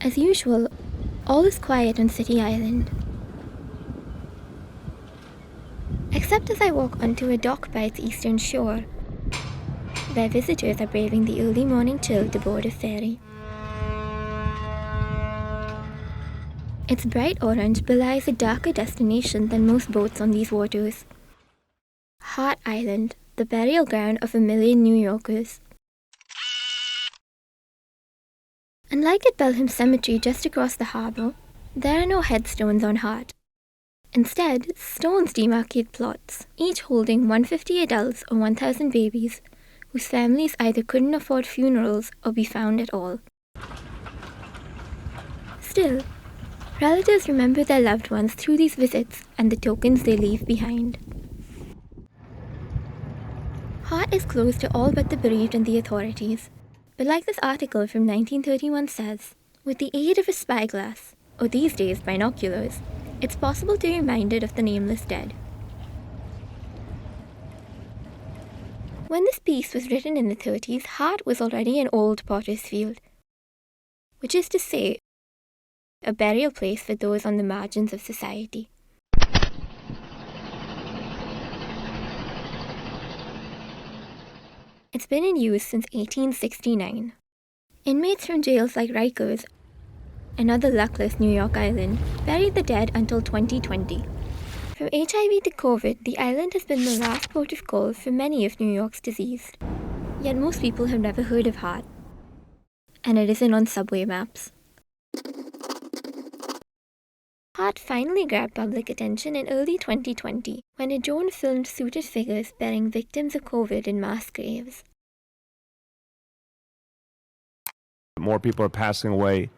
As usual, all is quiet on City Island. Except as I walk onto a dock by its eastern shore, where visitors are braving the early morning chill to board a ferry. Its bright orange belies a darker destination than most boats on these waters. Hart Island, the burial ground of a million New Yorkers. Unlike at Belham Cemetery just across the harbour, there are no headstones on Hart. Instead, stones demarcate plots, each holding 150 adults or 1,000 babies, whose families either couldn't afford funerals or be found at all. Still, relatives remember their loved ones through these visits and the tokens they leave behind. Hart is closed to all but the bereaved and the authorities, but like this article from 1931 says, with the aid of a spyglass, or these days binoculars, it's possible to be reminded of the nameless dead. When this piece was written in the 30s, Hart was already an old potter's field, which is to say, a burial place for those on the margins of society. It's been in use since 1869. Inmates from jails like Rikers, another luckless New York island, buried the dead until 2020. From HIV to COVID, the island has been the last port of call for many of New York's deceased. Yet most people have never heard of Hart, and it isn't on subway maps. Hart finally grabbed public attention in early 2020 when a drone filmed suited figures burying victims of COVID in mass graves. More people are passing away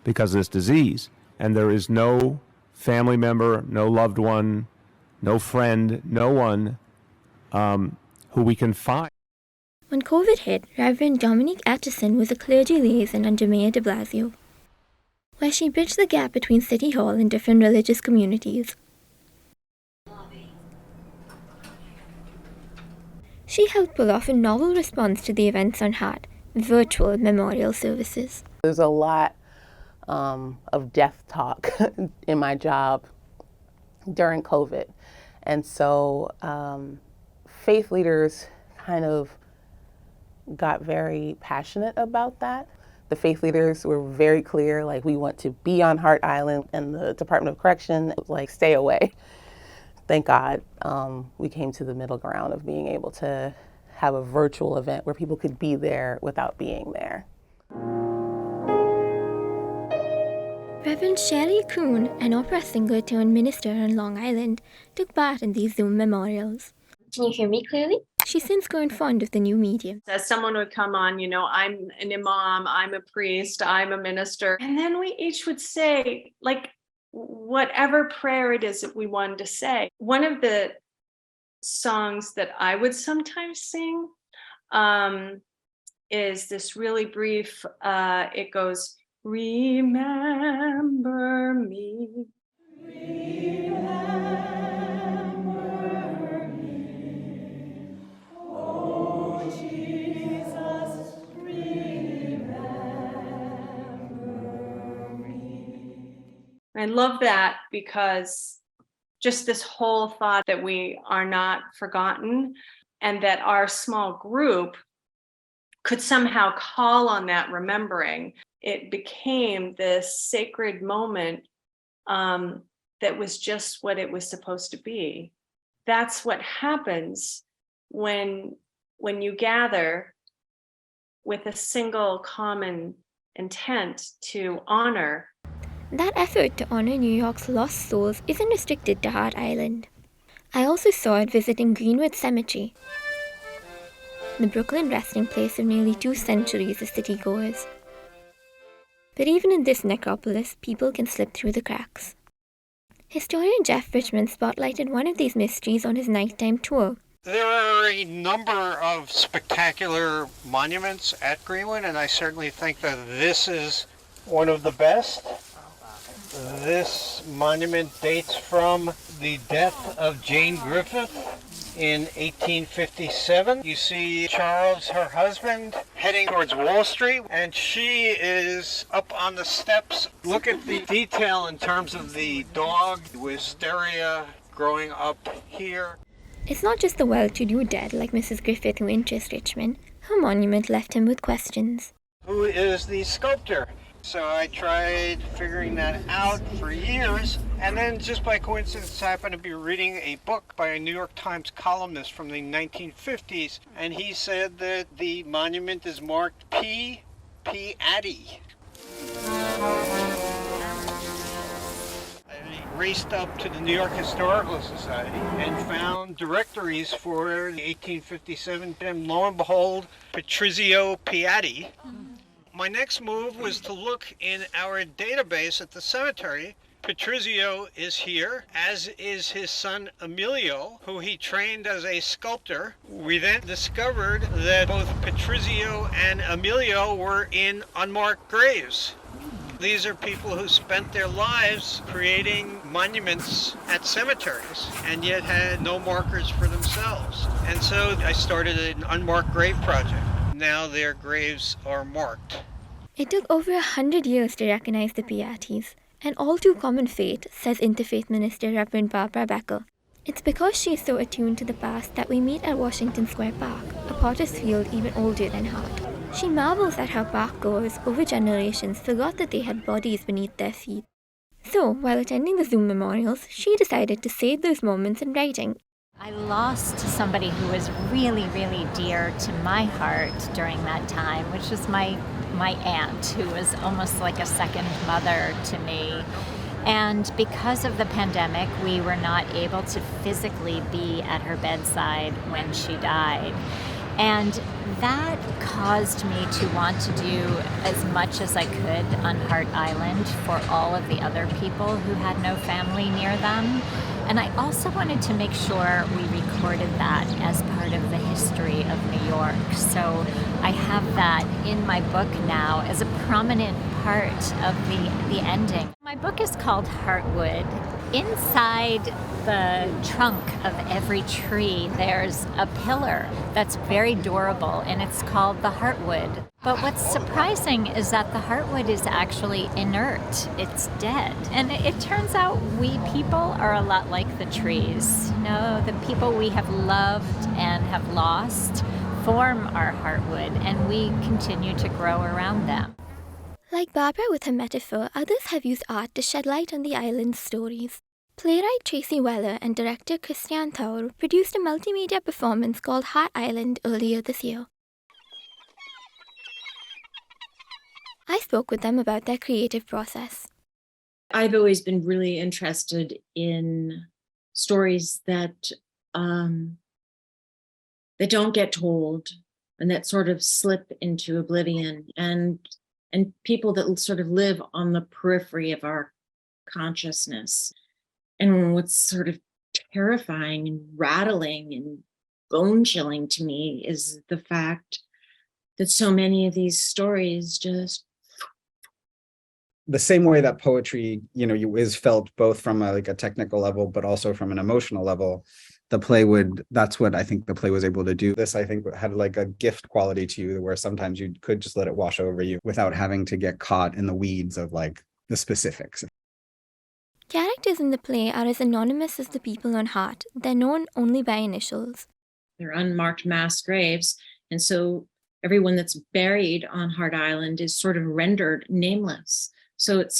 because of this disease, and there is no family member, no loved one, no friend, no one who we can find. When COVID hit, Reverend Dominique Atchison was a clergy liaison under Mayor de Blasio, where she bridged the gap between City Hall and different religious communities. She helped pull off a novel response to the events on Hart, virtual memorial services. There's a lot of death talk in my job during COVID. And so faith leaders kind of got very passionate about that. The faith leaders were very clear, like, we want to be on Hart Island, and the Department of Correction was like, stay away. Thank God we came to the middle ground of being able to have a virtual event where people could be there without being there. Reverend Shelley Kuhn, an opera singer turned minister on Long Island, took part in these Zoom memorials. Can you hear me clearly? She's since grown fond of the new medium. As someone would come on, I'm an imam, I'm a priest, I'm a minister. And then we each would say, like, whatever prayer it is that we wanted to say. One of the songs that I would sometimes sing is this really brief, it goes, remember me. Remember me. Oh, Jesus, remember me. I love that because just this whole thought that we are not forgotten and that our small group could somehow call on that remembering. It became this sacred moment that was just what it was supposed to be. That's what happens when you gather with a single common intent to honor. That effort to honor New York's lost souls isn't restricted to Hart Island. I also saw it visiting Greenwood Cemetery, the Brooklyn resting place of nearly 2 centuries of city-goers. But even in this necropolis, people can slip through the cracks. Historian Jeff Richmond spotlighted one of these mysteries on his nighttime tour. There are a number of spectacular monuments at Greenwood, and I certainly think that this is one of the best. This monument dates from the death of Jane Griffith in 1857. You see Charles, her husband, heading towards Wall Street, and she is up on the steps. Look at the detail in terms of the dog, wisteria growing up here. It's not just the well-to-do dead like Mrs. Griffith who interests Richmond. Her monument left him with questions. Who is the sculptor? So I tried figuring that out for years, and then just by coincidence I happened to be reading a book by a New York Times columnist from the 1950s, and he said that the monument is marked P. Addy. I raced up to the New York Historical Society and found directories for the 1857, and lo and behold, Patrizio Piatti. My next move was to look in our database at the cemetery. Patrizio is here, as is his son Emilio, who he trained as a sculptor. We then discovered that both Patrizio and Emilio were in unmarked graves. These are people who spent their lives creating monuments at cemeteries and yet had no markers for themselves. And so I started an unmarked grave project. Now their graves are marked. It took over 100 years to recognize the Piattis, an all too common fate, says Interfaith Minister Reverend Barbara Becker. It's because she is so attuned to the past that we meet at Washington Square Park, a potter's field even older than Hart. She marvels at how parkgoers over generations forgot that they had bodies beneath their feet. So, while attending the Zoom memorials, she decided to save those moments in writing. I lost somebody who was really, really dear to my heart during that time, which was my aunt, who was almost like a second mother to me. And because of the pandemic, we were not able to physically be at her bedside when she died. And that caused me to want to do as much as I could on Hart Island for all of the other people who had no family near them. And I also wanted to make sure we recorded that as part of the history of New York. So I have that in my book now as a prominent part of the ending. My book is called Heartwood. Inside the trunk of every tree, there's a pillar that's very durable, and it's called the Heartwood. But what's surprising is that the Heartwood is actually inert. It's dead. And it turns out we people are a lot like the trees. You know, the people we have loved and have lost form our Heartwood, and we continue to grow around them. Like Barbara with her metaphor, others have used art to shed light on the island's stories. Playwright Tracy Weller and director Christian Thaur produced a multimedia performance called Hart Island earlier this year. I spoke with them about their creative process. I've always been really interested in stories that don't get told and that sort of slip into oblivion, and people that sort of live on the periphery of our consciousness. And what's sort of terrifying and rattling and bone-chilling to me is the fact that so many of these stories just... The same way that poetry, is felt both from a technical level, but also from an emotional level, that's what I think the play was able to do. This, I think, had a gift quality to you where sometimes you could just let it wash over you without having to get caught in the weeds of the specifics. Characters in the play are as anonymous as the people on Hart. They're known only by initials. They're unmarked mass graves, and so everyone that's buried on Hart Island is sort of rendered nameless. So it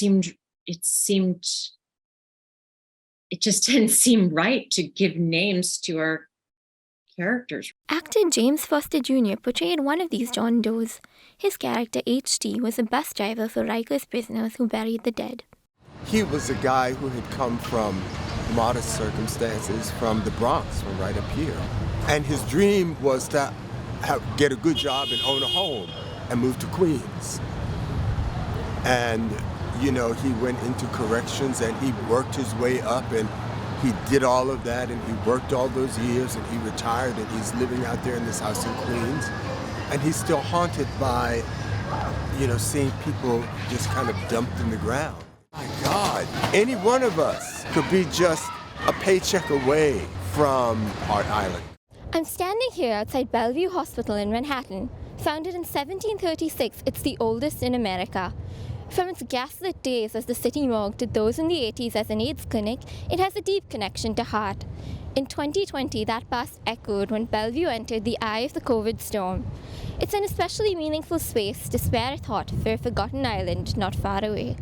just didn't seem right to give names to our characters. Actor James Foster Jr. portrayed one of these John Does. His character H.T. was a bus driver for Rikers prisoners who buried the dead. He was a guy who had come from modest circumstances from the Bronx, from right up here. And his dream was to get a good job and own a home and move to Queens. And, he went into corrections and he worked his way up and he did all of that and he worked all those years and he retired and he's living out there in this house in Queens. And he's still haunted by, seeing people just kind of dumped in the ground. My God, any one of us could be just a paycheck away from Hart Island. I'm standing here outside Bellevue Hospital in Manhattan. Founded in 1736, it's the oldest in America. From its gaslit days as the city morgue to those in the 80s as an AIDS clinic, it has a deep connection to Hart. In 2020, that past echoed when Bellevue entered the eye of the COVID storm. It's an especially meaningful space to spare a thought for a forgotten island not far away.